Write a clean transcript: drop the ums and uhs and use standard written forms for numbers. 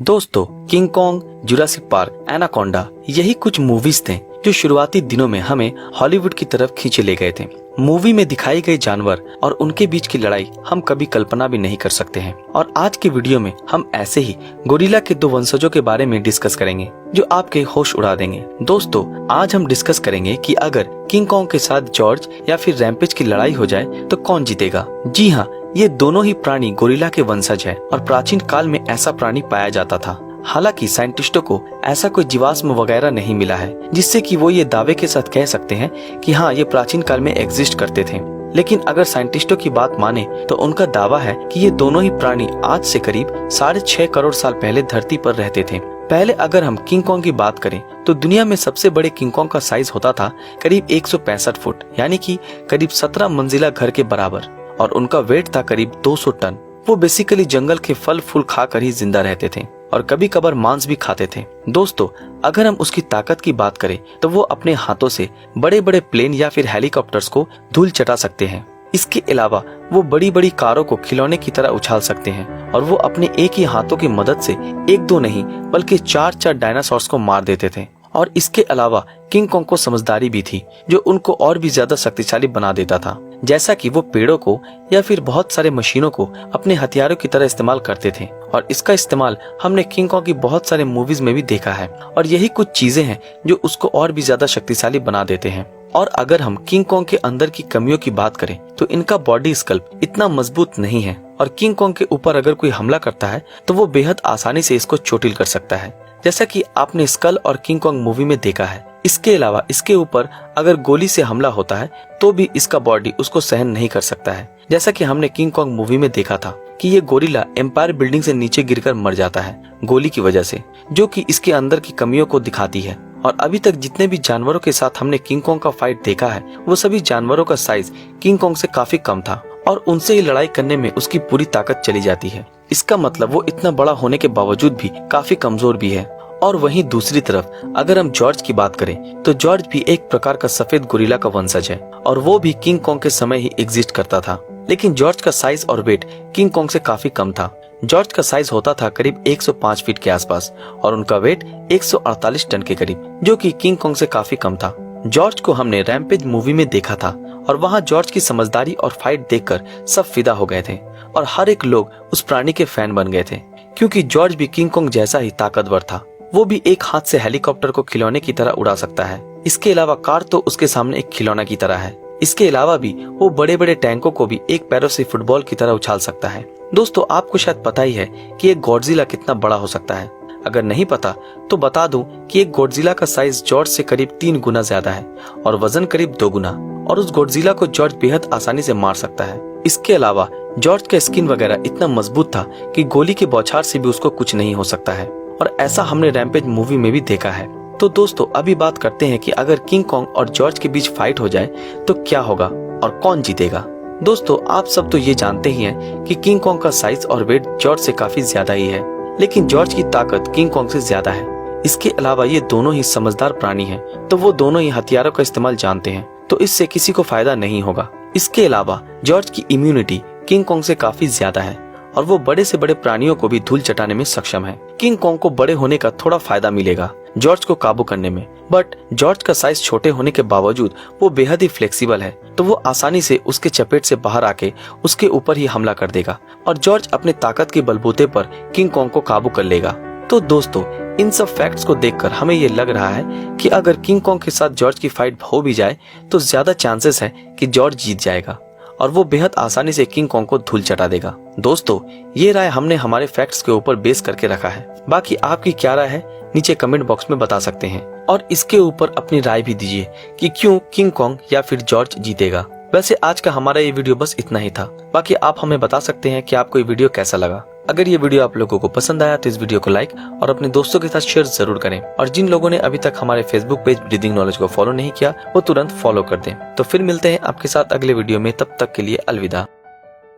दोस्तों, king Kong, Jurassic park, anaconda यही कुछ मूवीज थे जो शुरुआती दिनों में हमें हॉलीवुड की तरफ खींचे ले गए थे। मूवी में दिखाई गई जानवर और उनके बीच की लड़ाई हम कभी कल्पना भी नहीं कर सकते हैं। और आज के वीडियो में हम ऐसे ही गोरिल्ला के दो वंशजों के बारे में डिस्कस करेंगे जो आपके होश उड़ा देंगे। दोस्तों, आज हम डिस्कस करेंगे कि अगर किंग कॉन्ग के साथ जॉर्ज या फिर रैम्पेज की लड़ाई हो जाए तो कौन जीतेगा। जी हाँ, ये दोनों ही प्राणी गोरिल्ला के वंशज है और प्राचीन काल में ऐसा प्राणी पाया जाता था। हालांकि साइंटिस्टों को ऐसा कोई जीवाश्म वगैरह नहीं मिला है जिससे कि वो ये दावे के साथ कह सकते हैं कि हाँ, ये प्राचीन काल में एग्जिस्ट करते थे। लेकिन अगर साइंटिस्टों की बात माने तो उनका दावा है कि ये दोनों ही प्राणी आज से करीब 6.5 करोड़ साल पहले धरती पर रहते थे। पहले अगर हम किंग कॉन्ग की बात करें तो दुनिया में सबसे बड़े किंग कॉन्ग का साइज होता था करीब 165 फुट, यानी कि करीब 17 मंजिला घर के बराबर, और उनका वेट था करीब 200 टन। वो बेसिकली जंगल के फल फूल खाकर ही जिंदा रहते थे और कभी कभार मांस भी खाते थे। दोस्तों, अगर हम उसकी ताकत की बात करें तो वो अपने हाथों से बड़े बड़े प्लेन या फिर हेलीकॉप्टर्स को धूल चटा सकते हैं। इसके अलावा वो बड़ी बड़ी कारों को खिलौने की तरह उछाल सकते हैं और वो अपने एक ही हाथों की मदद से एक दो नहीं बल्कि 4 डायनासोर्स को मार देते थे। और इसके अलावा किंग कॉन्ग को समझदारी भी थी जो उनको और भी ज्यादा शक्तिशाली बना देता था, जैसा कि वो पेड़ों को या फिर बहुत सारे मशीनों को अपने हथियारों की तरह इस्तेमाल करते थे। और इसका इस्तेमाल हमने किंग कॉन्ग की बहुत सारे मूवीज में भी देखा है और यही कुछ चीजें हैं जो उसको और भी ज्यादा शक्तिशाली बना देते हैं। और अगर हम किंग कॉन्ग के अंदर की कमियों की बात करें तो इनका बॉडी स्कल्प इतना मजबूत नहीं है और किंग कॉन्ग के ऊपर अगर कोई हमला करता है तो वो बेहद आसानी से इसको चोटिल कर सकता है, जैसा कि आपने स्कल और किंग कॉन्ग मूवी में देखा है। इसके अलावा इसके ऊपर अगर गोली से हमला होता है तो भी इसका बॉडी उसको सहन नहीं कर सकता है, जैसा कि हमने किंग कॉन्ग मूवी में देखा था कि ये गोरिल्ला एम्पायर बिल्डिंग से नीचे गिरकर मर जाता है गोली की वजह से, जो कि इसके अंदर की कमियों को दिखाती है। और अभी तक जितने भी जानवरों के साथ हमने किंग कॉन्ग का फाइट देखा है वो सभी जानवरों का साइज किंग कॉन्ग से काफी कम था और उनसे ही लड़ाई करने में उसकी पूरी ताकत चली जाती है। इसका मतलब वो इतना बड़ा होने के बावजूद भी काफी कमजोर भी है। और वहीं दूसरी तरफ अगर हम जॉर्ज की बात करें तो जॉर्ज भी एक प्रकार का सफेद गोरिल्ला का वंशज है और वो भी किंग कॉन्ग के समय ही एग्जिस्ट करता था। लेकिन जॉर्ज का साइज और वेट किंग कॉन्ग से काफी कम था। जॉर्ज का साइज होता था करीब 105 फीट के आसपास और उनका वेट 148 टन के करीब, जो कि किंग कॉन्ग से काफी कम था। जॉर्ज को हमने रैम्पेज मूवी में देखा था और वहाँ जॉर्ज की समझदारी और फाइट देखकर सब फिदा हो गए थे और हर एक लोग उस प्राणी के फैन बन गए थे, क्योंकि जॉर्ज भी किंग कॉन्ग जैसा ही ताकतवर था। वो भी एक हाथ से हेलीकॉप्टर को खिलौने की तरह उड़ा सकता है। इसके अलावा कार तो उसके सामने एक खिलौना की तरह है। इसके अलावा भी वो बड़े बड़े टैंकों को भी एक पैरों से फुटबॉल की तरह उछाल सकता है। दोस्तों, आपको शायद पता ही है कि एक गॉडजिला कितना बड़ा हो सकता है। अगर नहीं पता तो बता दूं कि एक गॉडजिला का साइज जॉर्ज से करीब 3 गुना ज्यादा है और वजन करीब 2 गुना, और उस गॉडजिला को जॉर्ज बेहद आसानी से मार सकता है। इसके अलावा जॉर्ज का स्किन वगैरह इतना मजबूत था कि गोली के बौछार से भी उसको कुछ नहीं हो सकता है, और ऐसा हमने रैम्पेज मूवी में भी देखा है। तो दोस्तों, अभी बात करते हैं कि अगर किंग कॉन्ग और जॉर्ज के बीच फाइट हो जाए तो क्या होगा और कौन जीतेगा। दोस्तों, आप सब तो ये जानते ही हैं कि किंग कॉन्ग का साइज और वेट जॉर्ज से काफी ज्यादा ही है, लेकिन जॉर्ज की ताकत किंग कॉन्ग से ज्यादा है। इसके अलावा ये दोनों ही समझदार प्राणी हैं, तो वो दोनों ही हथियारों का इस्तेमाल जानते हैं, तो इससे किसी को फायदा नहीं होगा। इसके अलावा जॉर्ज की इम्यूनिटी किंग कॉन्ग से काफी ज्यादा है और वो बड़े से बड़े प्राणियों को भी धूल चटाने में सक्षम है। किंग कॉन्ग को बड़े होने का थोड़ा फायदा मिलेगा जॉर्ज को काबू करने में, बट जॉर्ज का साइज छोटे होने के बावजूद वो बेहद ही फ्लेक्सिबल है, तो वो आसानी से उसके चपेट से बाहर आके उसके ऊपर ही हमला कर देगा और जॉर्ज अपने ताकत के बलबूते पर किंग कॉन्ग को काबू कर लेगा। तो दोस्तों, इन सब फैक्ट्स को देखकर हमें ये लग रहा है कि अगर किंग कॉन्ग के साथ जॉर्ज की फाइट हो भी जाए तो ज्यादा चांसेस है कि जॉर्ज जीत जाएगा और वो बेहद आसानी से किंग कॉन्ग को धूल चटा देगा। दोस्तों, ये राय हमने हमारे फैक्ट्स के ऊपर बेस करके रखा है। बाकी आपकी क्या राय है नीचे कमेंट बॉक्स में बता सकते हैं और इसके ऊपर अपनी राय भी दीजिए कि क्यों किंग कॉन्ग या फिर जॉर्ज जीतेगा। वैसे आज का हमारा ये वीडियो बस इतना ही था। बाकी आप हमें बता सकते हैं कि आपको ये वीडियो कैसा लगा। अगर ये वीडियो आप लोगों को पसंद आया तो इस वीडियो को लाइक और अपने दोस्तों के साथ शेयर जरूर करें, और जिन लोगों ने अभी तक हमारे फेसबुक पेज ब्रीदिंग नॉलेज को फॉलो नहीं किया वो तुरंत फॉलो कर दें। तो फिर मिलते हैं आपके साथ अगले वीडियो में, तब तक के लिए अलविदा।